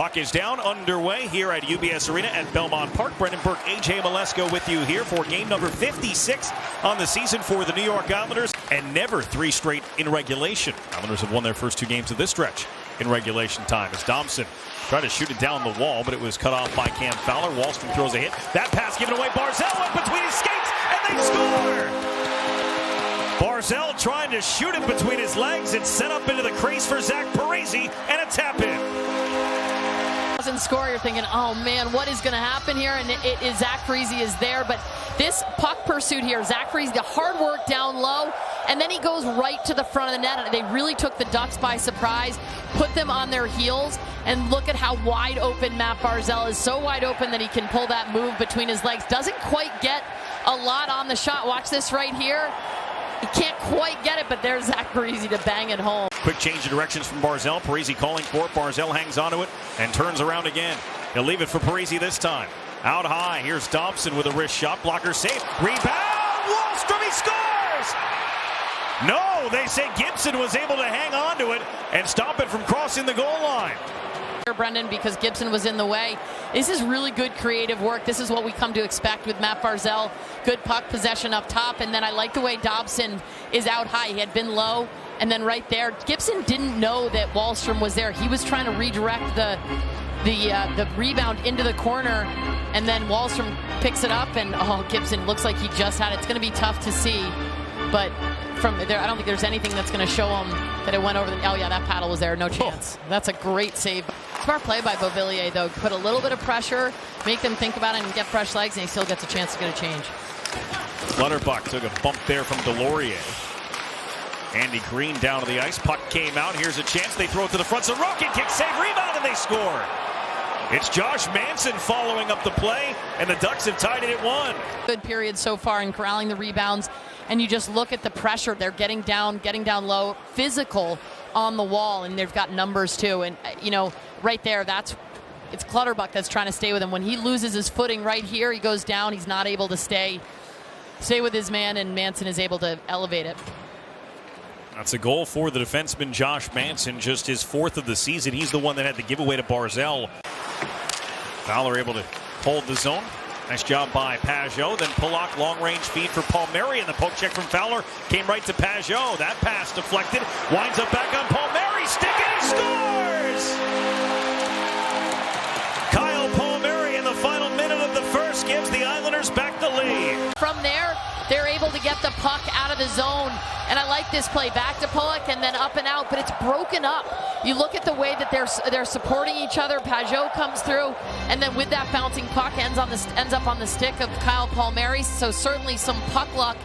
Puck is down, underway here at UBS Arena at Belmont Park. Brendan Burke, AJ Malesko with you here for game number 56 on the season for the New York Islanders. And never three straight in regulation. Islanders have won their first two games of this stretch in regulation time. As Dobson tried to shoot it down the wall, but it was cut off by Cam Fowler. Wallstrom throws a hit. That pass given away. Barzal went between his skates, and they score! Barzal trying to shoot it between his legs. It's set up into the crease for Zach Parise, and a tap in. Doesn't score, you're thinking, oh man, what is going to happen here? And it is Zach Parise is there, but this puck pursuit here, Zach Parise, the hard work down low, and then he goes right to the front of the net. And they really took the Ducks by surprise, put them on their heels, and look at how wide open Matt Barzal is. So wide open that he can pull that move between his legs. Doesn't quite get a lot on the shot. Watch this right here. He can't quite get it, but there's Zach Parise to bang it home. Quick change of directions from Barzal. Parise calling for it. Barzal hangs onto it and turns around again. He'll leave it for Parise this time. Out high. Here's Dobson with a wrist shot. Blocker save. Rebound. Wallstrom. He scores! No, they say Gibson was able to hang on to it and stop it from crossing the goal line. Brendan, because Gibson was in the way. This is really good creative work. This is what we come to expect with Matt Barzal. Good puck possession up top, and then I like the way Dobson is out high. He had been low, and then right there, Gibson didn't know that Wallstrom was there. He was trying to redirect the rebound into the corner, and then Wallstrom picks it up, and oh, Gibson looks like he just had it. It's going to be tough to see, but from there, I don't think there's anything that's going to show him that it went over the. Oh yeah, that paddle was there, no chance. That's a great save. Smart play by Beauvillier, though. Put a little bit of pressure, make them think about it, and get fresh legs, and he still gets a chance to get a change. Clutterbuck took a bump there from Delorier. Andy Green down to the ice. Puck came out. Here's a chance. They throw it to the front. Sorokin kick, save, rebound, and they score. It's Josh Manson following up the play, and the Ducks have tied it at 1. Good period so far in corralling the rebounds, and you just look at the pressure. They're getting down low, physical on the wall, and they've got numbers too. And you know, right there, it's Clutterbuck that's trying to stay with him. When he loses his footing right here, he goes down. He's not able to stay with his man, and Manson is able to elevate it. That's a goal for the defenseman Josh Manson, just his 4th of the season. He's the one that had the giveaway to Barzal. Fowler able to hold the zone. Nice job by Pajot. Then Pulock, long-range feed for Palmieri, and the poke check from Fowler came right to Pajot. That pass deflected, winds up back on Palmieri, stick it, he scores! Kyle Palmieri in the final minute of the first gives the Islanders back the lead. From there, they're able to get the puck out of the zone, and I like this play. Back to Pulock and then up and out, but it's broken up. You look at the way that they're supporting each other. Pajot comes through, and then with that bouncing puck ends up on the stick of Kyle Palmieri. So certainly some puck luck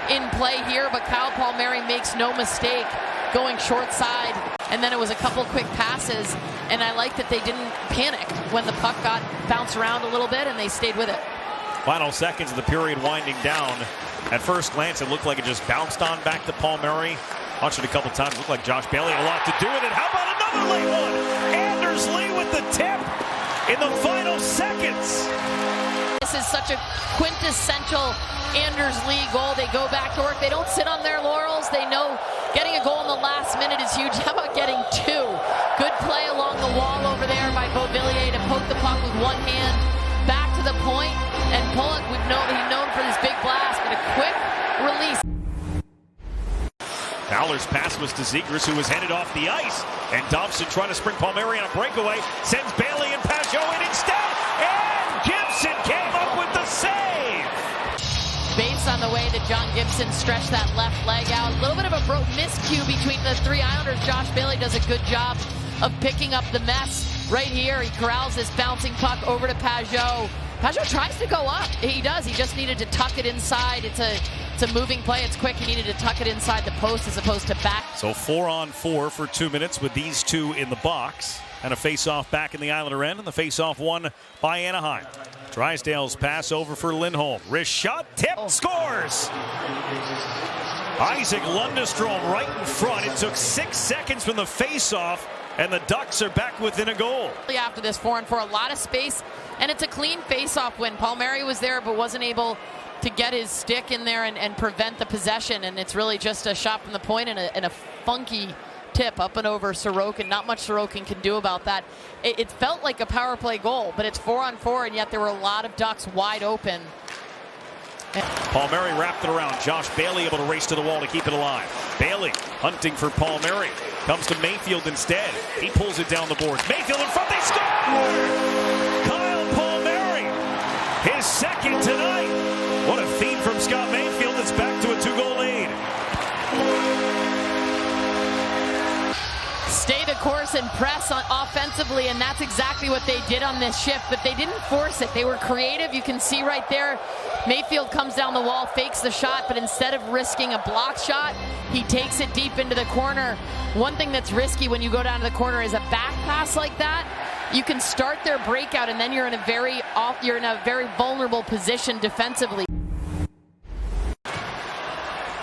in play here, but Kyle Palmieri makes no mistake going short side. And then it was a couple quick passes, and I like that they didn't panic when the puck got bounced around a little bit, and they stayed with it. Final seconds of the period winding down. At first glance, it looked like it just bounced on back to Palmieri. Watched it a couple times. Looked like Josh Bailey had a lot to do with it. How about another late one? Anders Lee with the tip in the final seconds. This is such a quintessential Anders Lee goal. They go back to work. They don't sit on their laurels. They know getting a goal in the last minute is huge. How about getting 2? Good play along the wall over there by Beauvillier to poke the puck with one hand back to the point. And Pulock, he's known for this big blast, but a quick release. Fowler's pass was to Zegras, who was headed off the ice. And Dobson trying to spring Palmieri on a breakaway. Sends Bailey and Pajot in instead. And Gibson came up with the save. Based on the way that John Gibson stretched that left leg out. A little bit of a miscue between the 3 Islanders. Josh Bailey does a good job of picking up the mess right here. He corrals this bouncing puck over to Pajot. Pajot tries to go up. He does. He just needed to tuck it inside. It's a moving play. It's quick. He needed to tuck it inside the post as opposed to back. So 4-on-4 for 2 minutes with these two in the box. And a face-off back in the Islander end, and the face-off won by Anaheim. Drysdale's pass over for Lindholm. Wrist shot, tip, scores! Isaac Lundestrom right in front. It took 6 seconds from the face-off, and the Ducks are back within a goal. After this 4-on-4, a lot of space, and it's a clean face-off win. Palmieri was there but wasn't able to get his stick in there and prevent the possession, and it's really just a shot from the point and a funky tip up and over Sorokin. Not much Sorokin can do about that. It felt like a power play goal, but it's 4-on-4, and yet there were a lot of Ducks wide open. Palmieri wrapped it around. Josh Bailey able to race to the wall to keep it alive. Bailey hunting for Palmieri. Comes to Mayfield instead. He pulls it down the boards. Mayfield in front. They score! Kyle Palmieri, his second tonight. What a feed from Scott Mayfield. It's back to a 2-goal lead. Stay the course and press on offensively, and that's exactly what they did on this shift, but they didn't force it. They were creative. You can see right there, Mayfield comes down the wall, fakes the shot, but instead of risking a block shot, he takes it deep into the corner. One thing that's risky when you go down to the corner is a back pass like that. You can start their breakout, and then you're in a very vulnerable position defensively.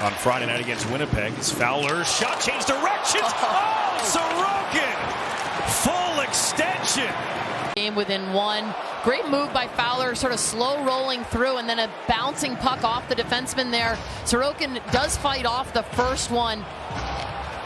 On Friday night against Winnipeg, it's Fowler. Shot change directions. Oh, Sorokin! Full extension. Game within one. Great move by Fowler, sort of slow rolling through, and then a bouncing puck off the defenseman there. Sorokin does fight off the first one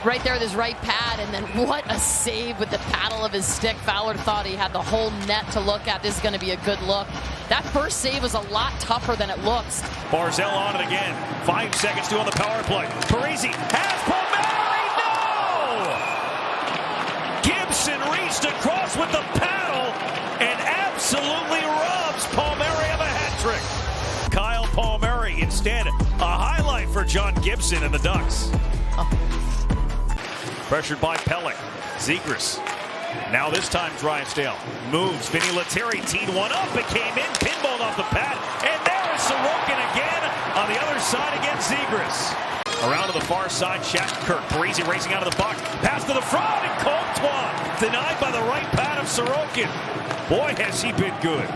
right there with his right pad, and then what a save with the paddle of his stick. Fowler thought he had the whole net to look at. This is going to be a good look. That first save was a lot tougher than it looks. Barzal on it again. 5 seconds to on the power play. Parisi has Palmieri. No! Gibson reached across with the paddle and absolutely robs Palmieri of a hat trick. Kyle Palmieri instead. A highlight for John Gibson and the Ducks. Pressured by Pellick. Zegras. Now this time Drysdale moves. Vinny Lettieri teed one up. It came in. Pinballed off the pad. And there is Sorokin again on the other side against Zegras. Around to the far side, Shattenkirk. Parisi racing out of the box. Pass to the front, and Comtois denied by the right pad of Sorokin. Boy, has he been good.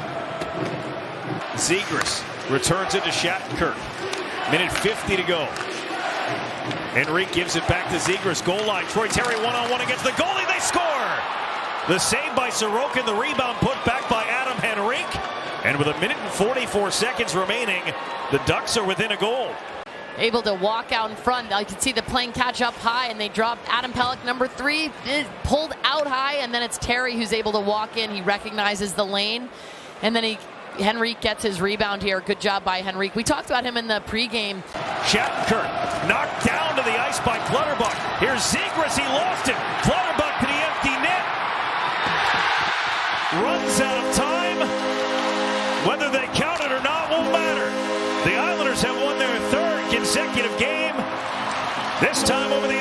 Zegras returns it to Shattenkirk. Minute 50 to go. Henrique gives it back to Zegras. Goal line. Troy Terry one-on-one against the goalie. They score! The save by Sorokin. The rebound put back by Adam Henrique. And with a minute and 44 seconds remaining, the Ducks are within a goal. Able to walk out in front. I can see the plane catch up high, and they drop Adam Pellick, number 3, pulled out high, and then it's Terry who's able to walk in. He recognizes the lane, and then Henrique gets his rebound here. Good job by Henrique. We talked about him in the pregame. Shattenkirk knocked down to the ice by Clutterbuck. Here's Zegras. He lost it. Clutterbuck to the empty net. Runs out of time. Whether they count it or not won't matter. The Islanders have won their 3rd consecutive game. This time over the